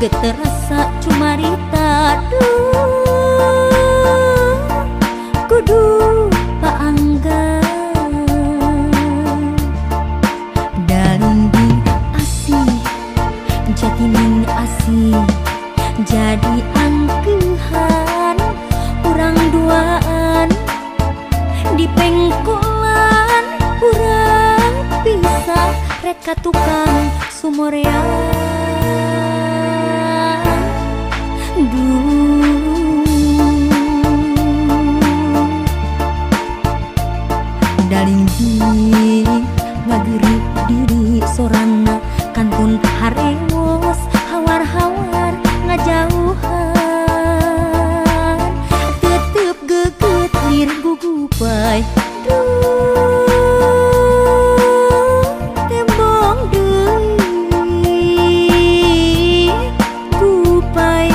terasa cumarita kudu paangga daling di asih jatining asih jadi angkehan urang duaan di pengkolan urang pisah reka tukang sumorean daling di ngageri diri sorana kantun harewos hawar-hawar ngajauhan tetep geget lir gugupay tembong deui gupay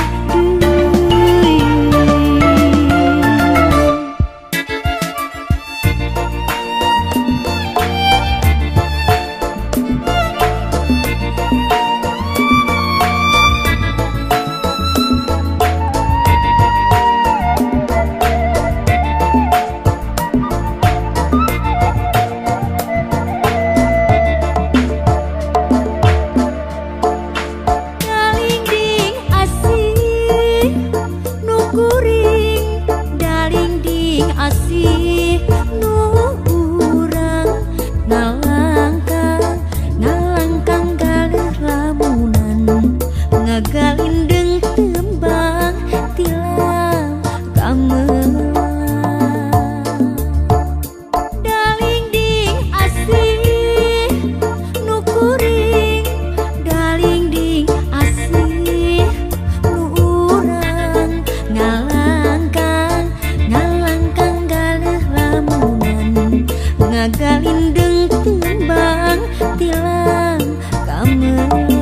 galindeng tembang tilam gamelan daling ding asih nu kuring daling ding asih nu urang ngalangkang galeh lamunan ngagalindeng tembang tilam gamelan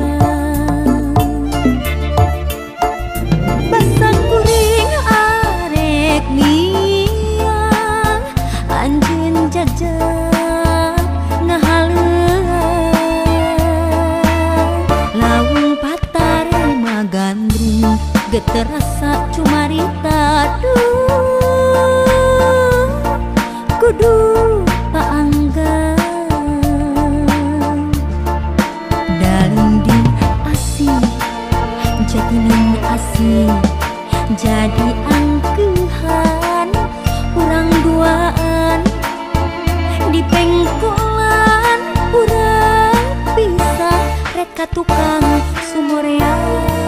terasa cumarita kudu paangga daling di asih jatining asih jadi angkehan urang duaan di pengkolan urang pisah reka tukang sumorean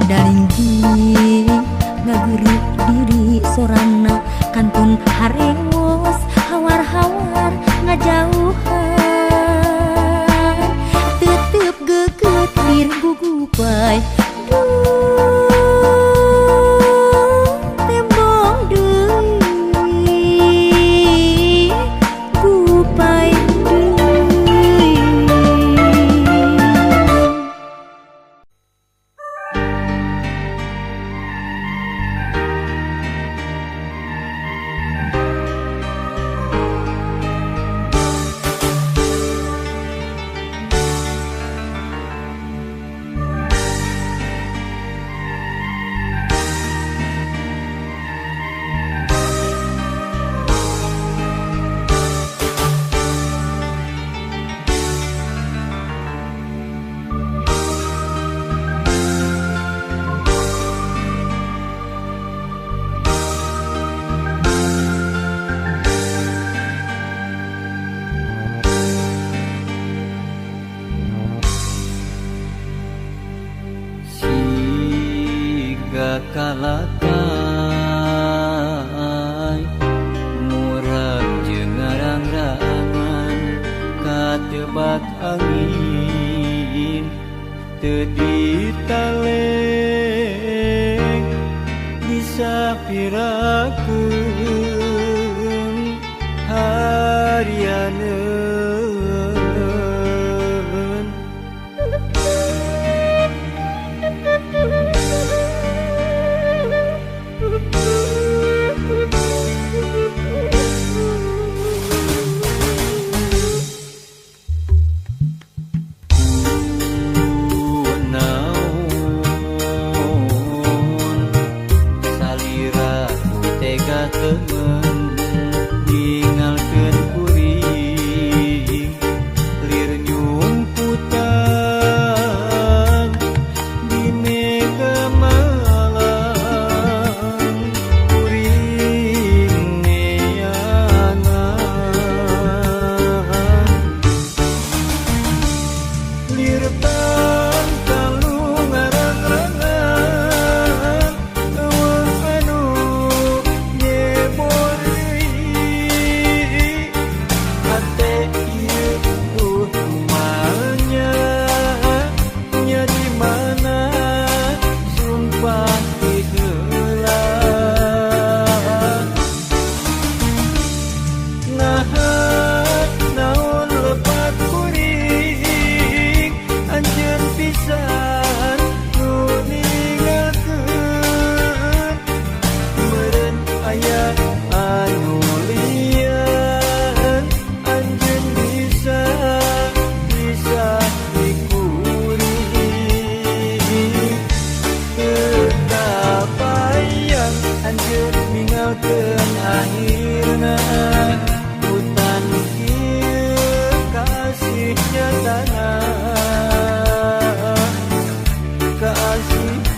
daling di ngageri diri sorana kantun harewos hawar-hawar ngajauhan tetep geget lir gugupay tembong deui gupay kalakay murag jeung ngarang-rangan katebat angin teu ditaleng disapirakeun harianeun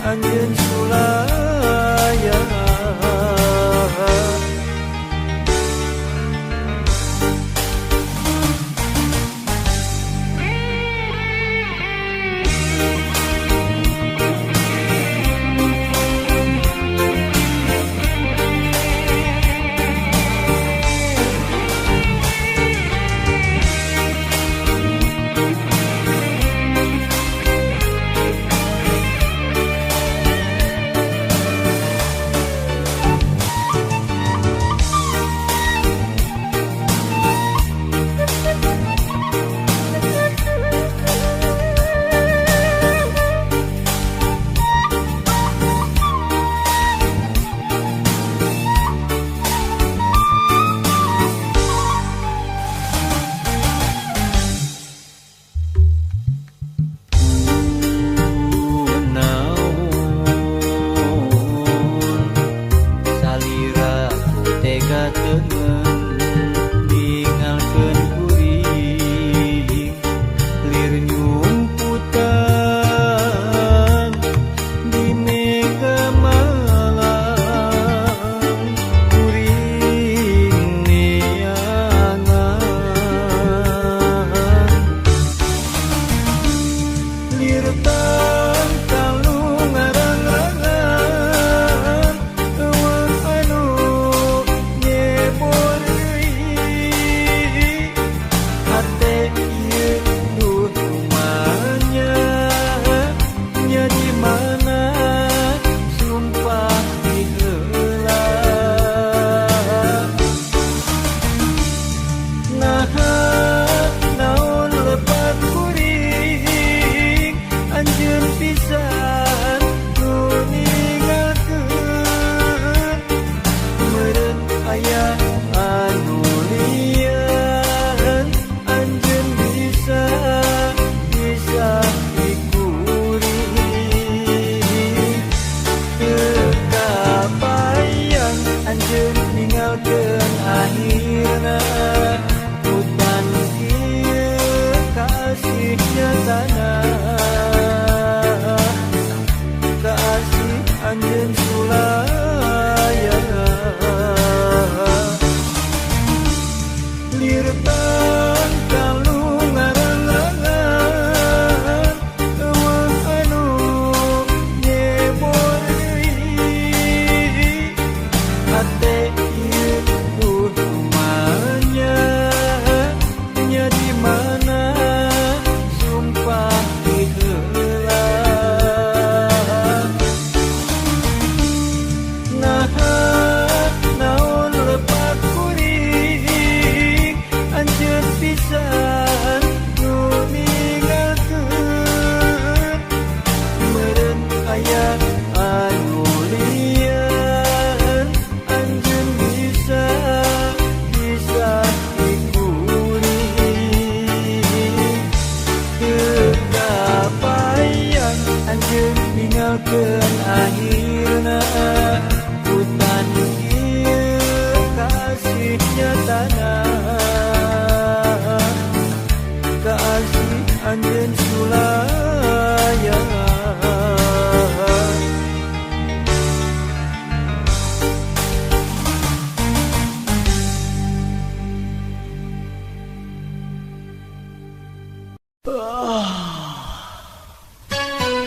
anjeun sulaya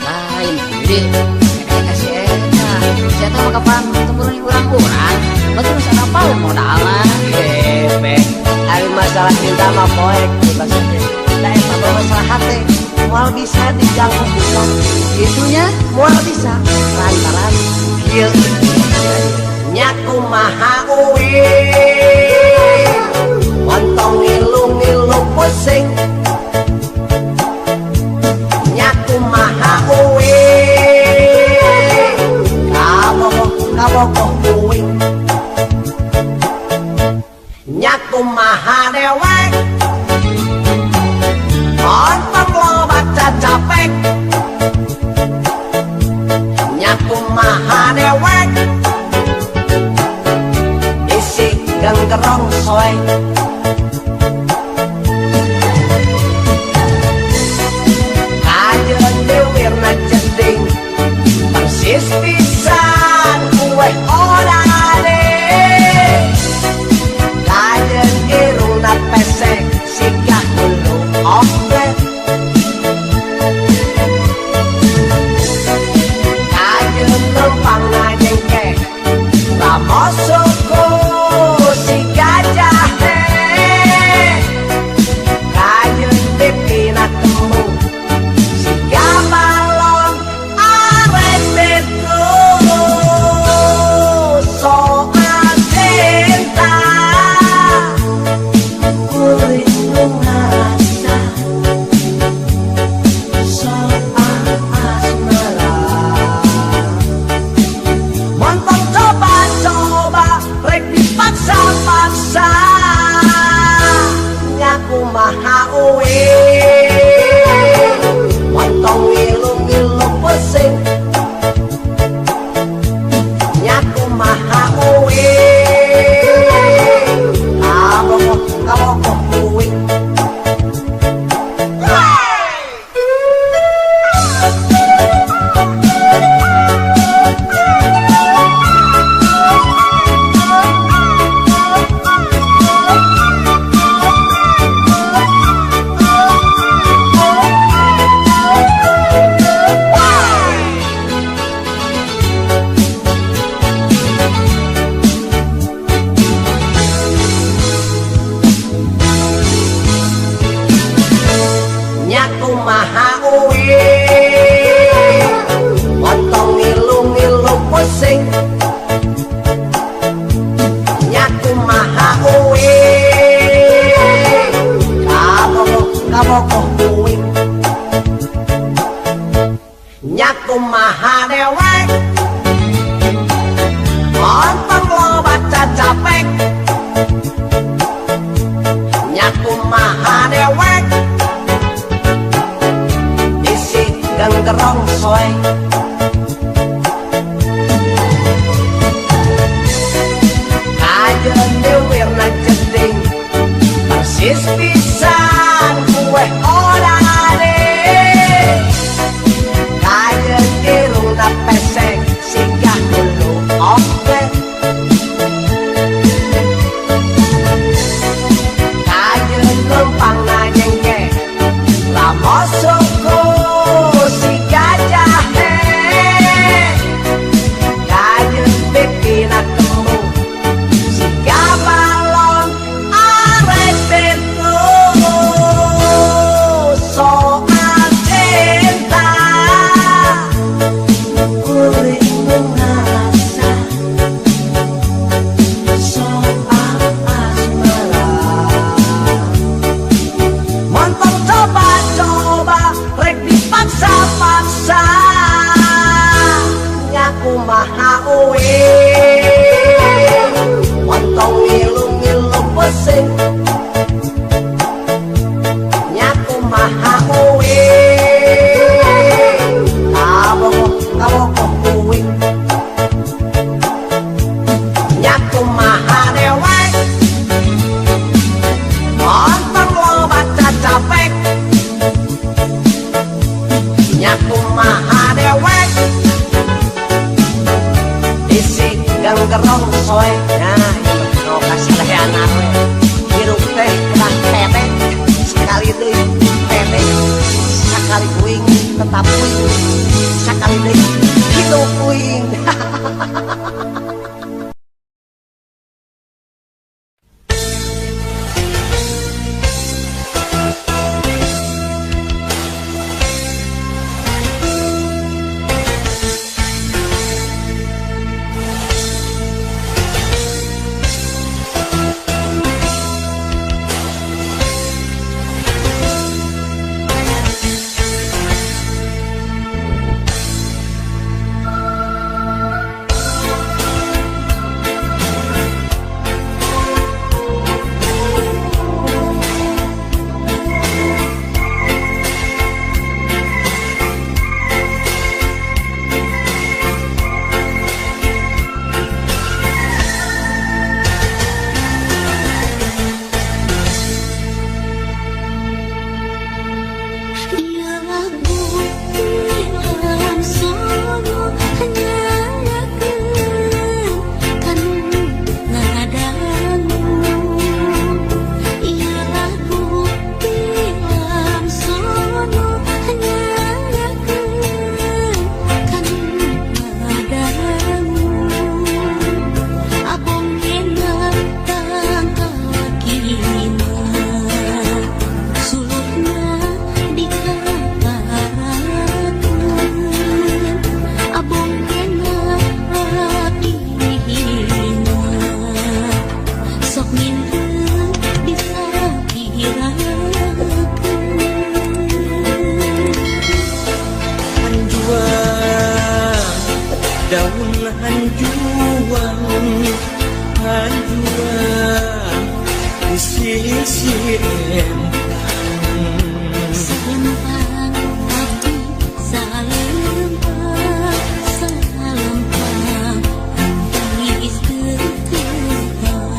lain diri kasih eta saya tahu kapan temurun urang-urang betul sana apa modalnya Bek, hari masalah cinta mah poek kita saja. Nah, eta masalah hati, moal bisa diganggu bukan? Itunya moal bisa lantaran kieu nyaku maha uwi, ontong ngilu-ngilu pusing. Nyaku maha uwi, kabok uwing. Nyaku maha dewek, ontong lobat capek. Nyaku maha dewek, isi genggerong soe. Kajeun dewirna jeding, persis pisan kue orane kajen iruna pesek siga hulu oke kajen lempang ngajengke ramosoko si gajah kajen pipina temu si gabalon arek beto soal cinta kulit ngerasa soal asmara montong coba-coba rek dipaksa-paksa ngaku maha uwe montong ngilu-ngilu pusing nyaku maha uwe kabokok uwe nyaku maha uwe montong ngilu-ngilu pusing nyaku maha uwe kabokok uwe nyaku maha dewek montong lobat cacapek nyaku maha dewek gerong soy kajen dewirna jeding persis pisan kue orane kajen iruna pesek siga hulu oke kajen lempang ngajengke ramosoko si gajah kajen pipina temu si gabalon arek beto soal cinta kulit ngerasa soal asmara montong coba-coba rek dipaksa-paksa ngaku maha uwe montong ngilu-ngilu pusing nyaku maha uwe kabokok uwe nyaku maha dewek montong lobat cacapek nyaku maha dewek isi gerong soy nah no kasih teh anak we hirup teh kena tete sekali deui tete sakali kuing tetap kuing sakali deui hidup kuing daun hanjuan hanjuan di sisi empang Selempang hati salempang salempang tangis keterbang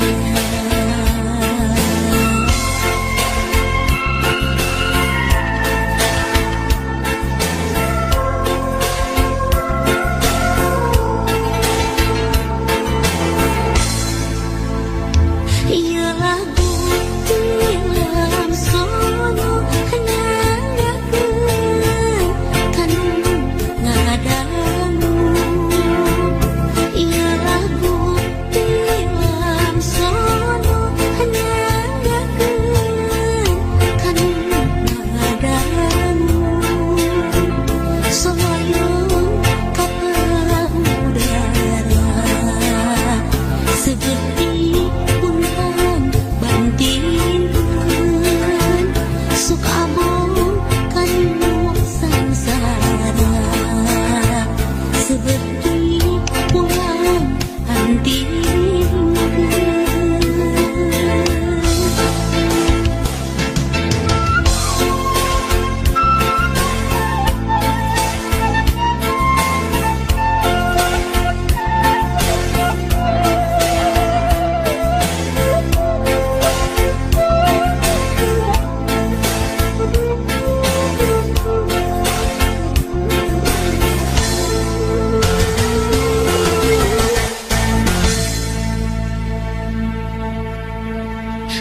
ialah butiran sono nyanyakeun kanu ngadamu ialah butiran sono nyanyakeun kanu ngadamu soyong kapal udara seperti punten bandingkeun sok abong kanu sangsara seperti pulang andingkeun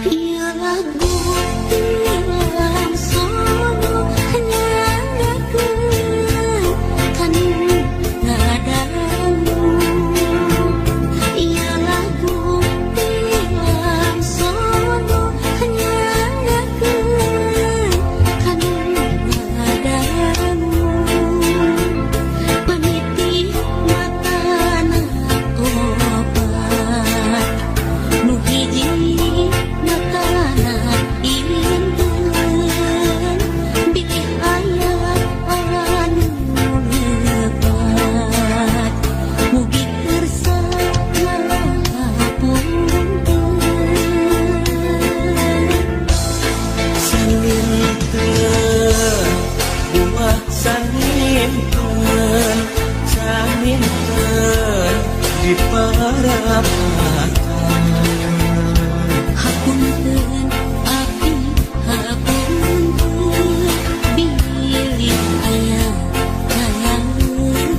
ialah butiran sono nyanyakeun kanu ngadamu ialah butiran sono nyanyakeun kanu ngadamu peniti matana obat nu hiji matana indeun bilih aya anu lebat mugi kersa ngapunten saninten buah saninten saninten di parapatan hapunten api hapunten bilih aya ngapunten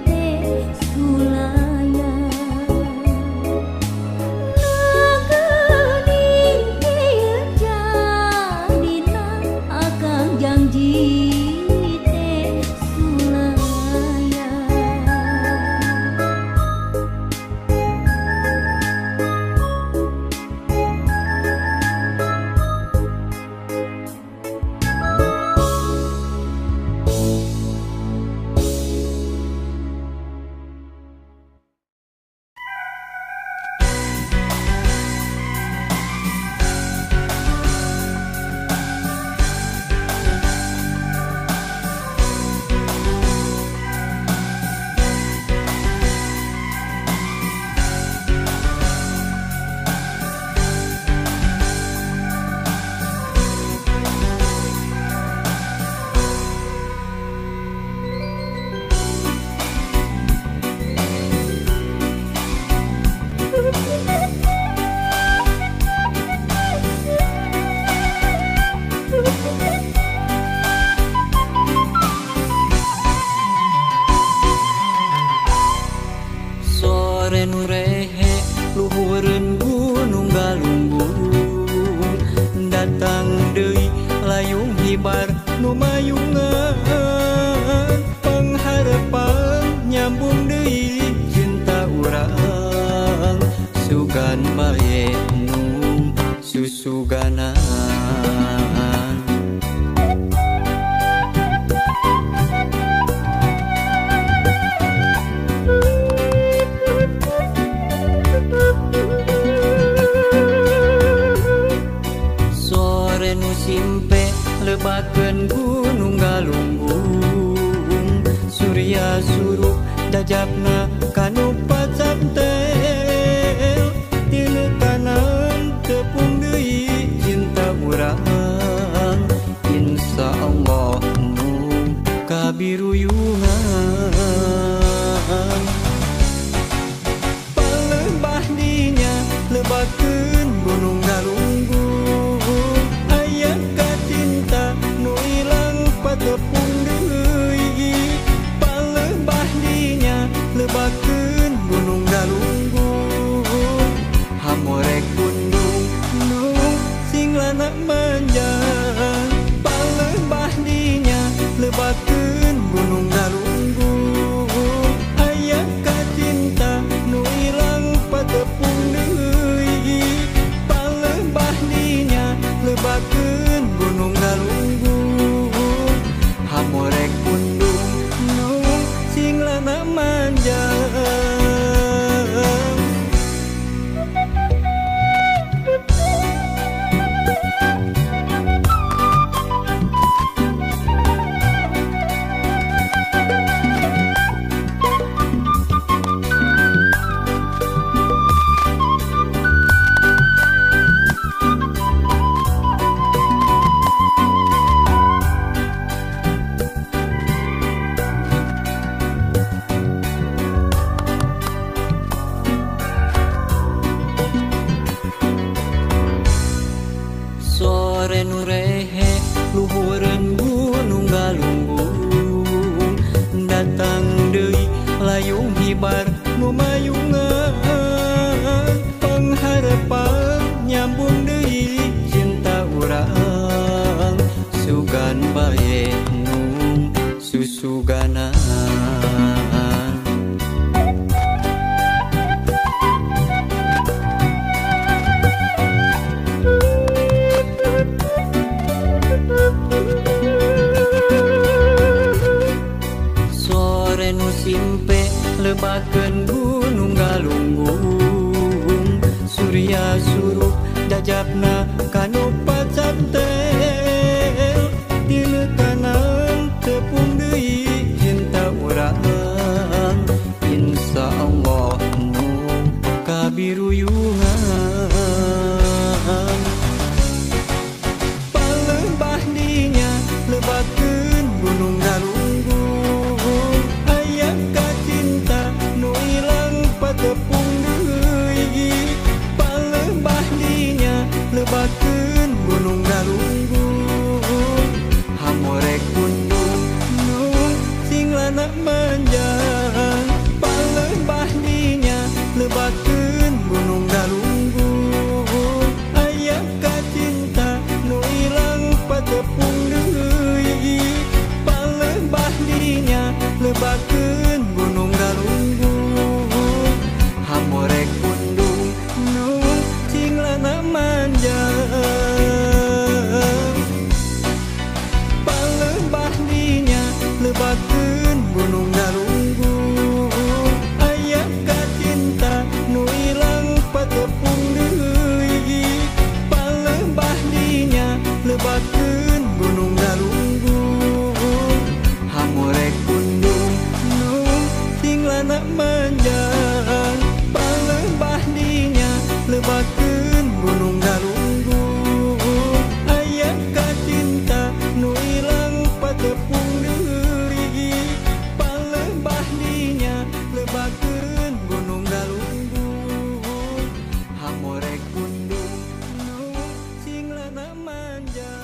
teh sulaya Ngening ieu jadina akang janji teh sulaya Sore nu rehe luhureun gunung galunggung datang deui layung hibar nu mayungan pangharepan nyambung deui cinta urang sugan bae nu susuganan Sore nu simpe lebakeun gunung galunggung surya surup dajabna kanu pacantel tina kanan tepung deui cinta urang insyaallah nu kabiruyungan palebah dinya lebakeun gunung galunggung aya kacinta nu ilang patepung deui palebah dinya lebakeun gunung galunggung hamorek gunung nu sing lana manjang palebah dinya lebakeun gunung galunggung aya kacinta nu ilang patepung deui palebah dinya lebakeun gunung galunggung hamorek gunung nu sing lana manjang Sore nu rehe luhureun gunung galunggung datang deui layung hibar nu mayungan pangharepan nyambung deui cinta urang sugan bae nu susuganan Sore nu simpe lebakeun gunung galunggung surya surup dajabna kanu pacantel tina kanan tepung deui cinta urang insyaallah nu kabiruyungan palebah dinya lebakeun gunung galunggung aya kacinta nu ilang patepung deui palebah dinya lebakeun gunung galunggung lana manja palebah dinya lebakeun gunung galunggung aya kacinta nu ilang patepung deuri palebah dinya lebakeun gunung galunggung hamorek pundung nu sing lana manja.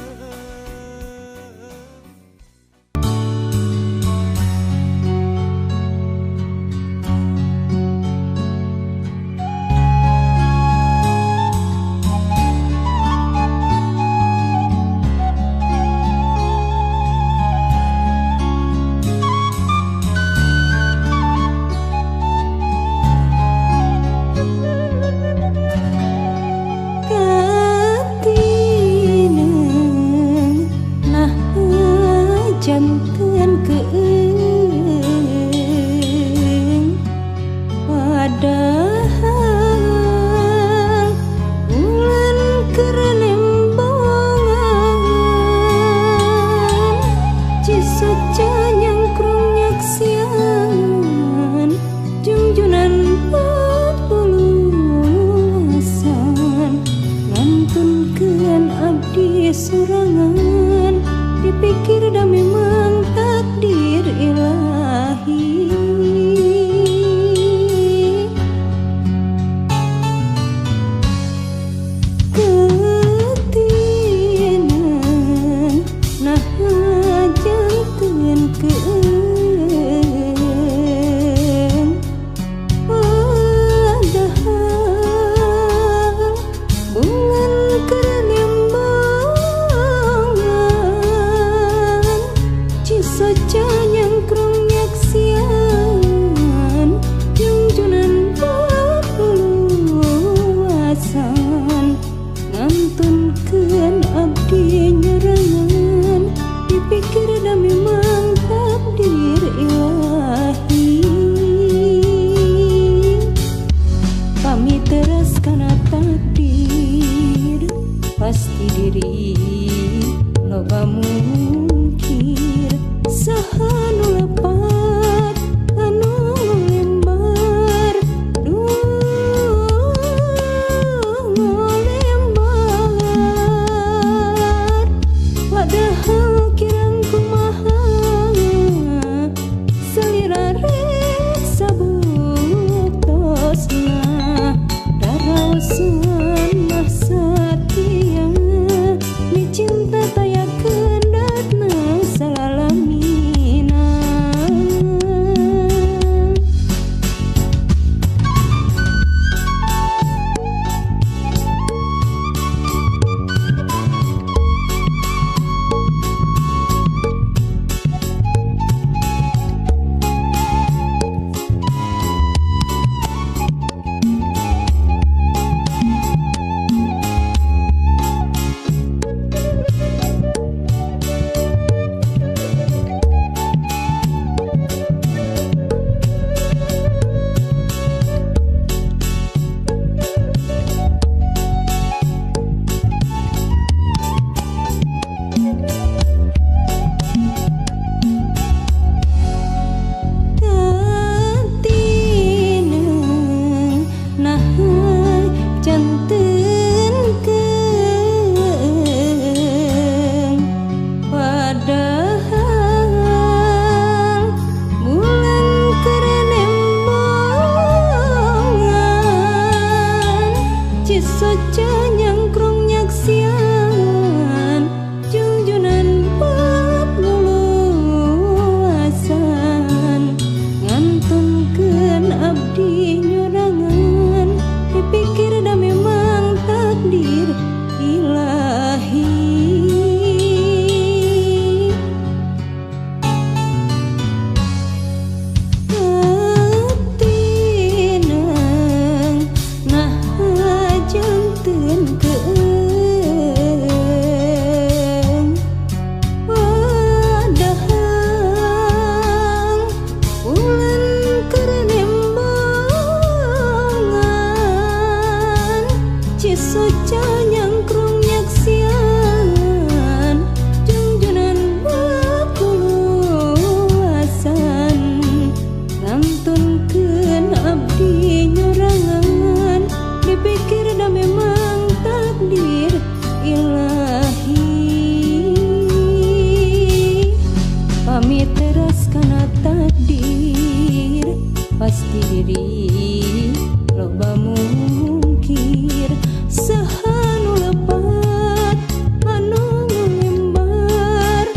pasti diri loba mungkir saha nu lepat anu ngalembar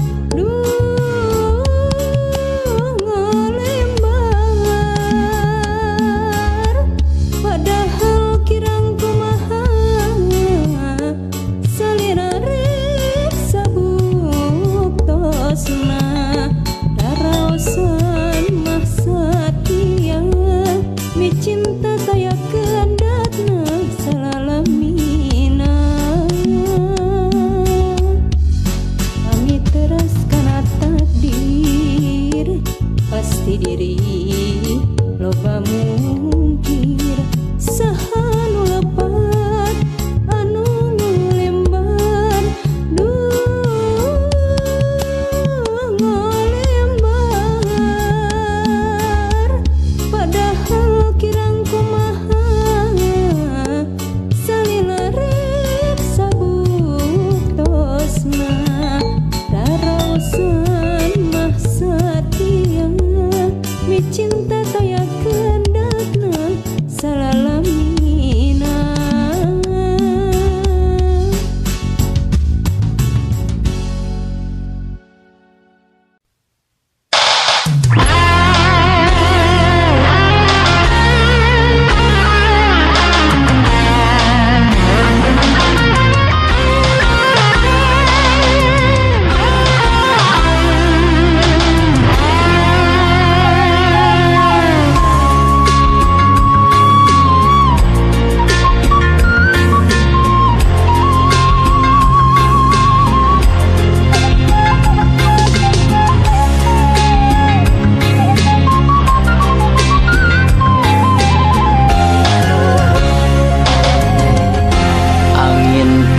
ngalembar padahal kirang kumaha salira rek sabuktosna raraosan mah satia cinta saya kedatna salalamina kami teras kana takdir pasti diri loba mungkir saha nu lepat anu ngalembar ngalembar padahal kirang kumaha salila rek sabuktosna raraosan mah satia micinta taya kedatna salalamina.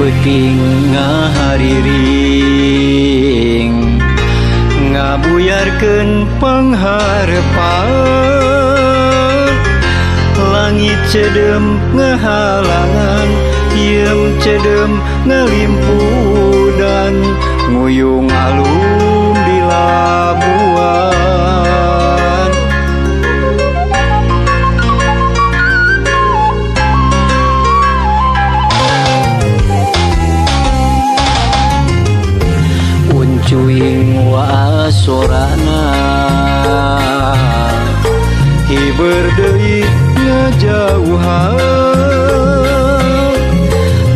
Peting ngahariring ngabuyarkeun pangharepan langit cedem ngahalangan iem cedem ngalimpudan nguyung alum di labuan cuing waasorana hiber deui ngajauhan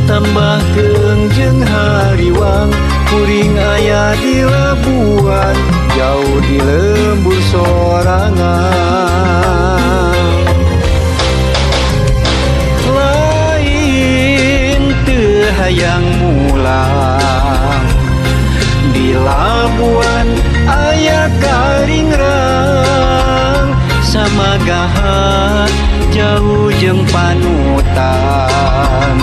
tambahkeun jeung hariwang kuring aya di labuan jauh di lembur sorangan lain teu hayang mulang di labuan aya karingrang samagahan jauh jeung panutan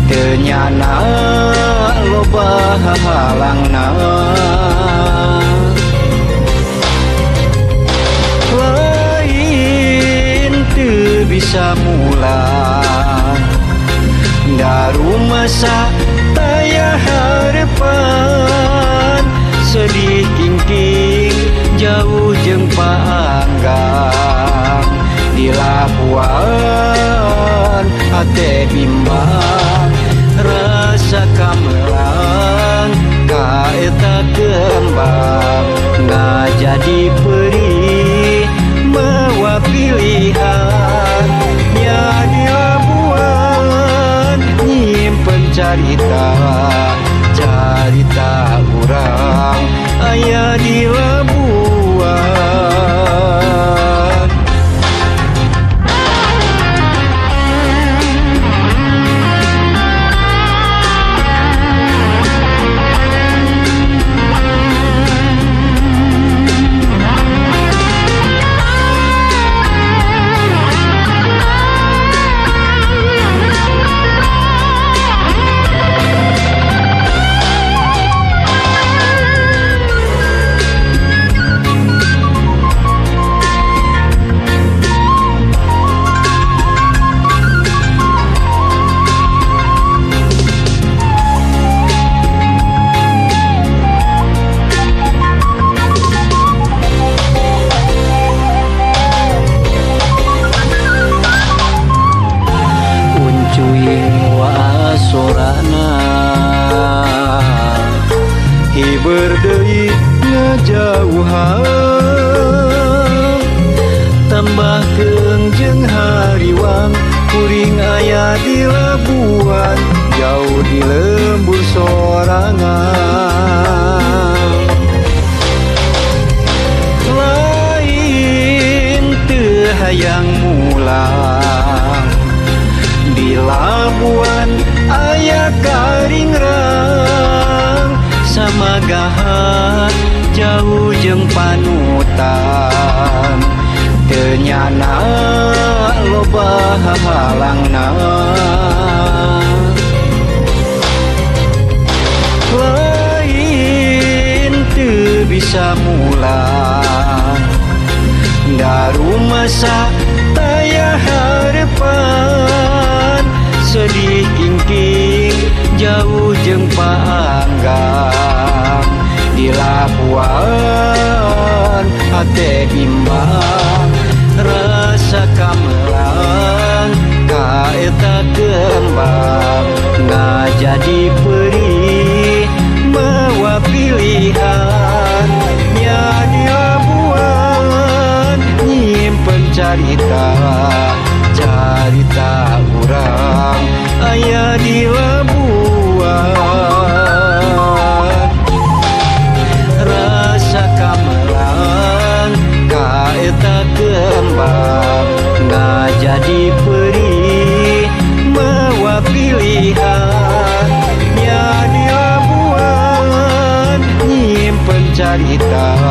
teu nyana loba halangna lain teu bisa mulang daru masa taya harepan sedih kingking jauh jeung paanggang di labuan hate bimbang rasa kamelang kaeta kembang ngajadi perih mawa pilihan nya di labuan nyimpen carita urang aya di labuan kengjeng hariwang kuring aya di Labuan jauh di lembur sorangan lain teu hayang mulang di Labuan aya karingrang sama gahat jauh jeung panutan ternyana loba halangna lain teu bisa mulang da rumasa taya harepan sedih kingking jauh jeung paanggang di Labuan hate bimbang rasa kamelang kaeta kembang ngajadi perih mawa pilihan nya di Labuan nyimpen carita carita urang aya di Labuan rasa kamelang kaeta kembang ngajadi perih mawa pilihan nya di Labuan nyimpen carita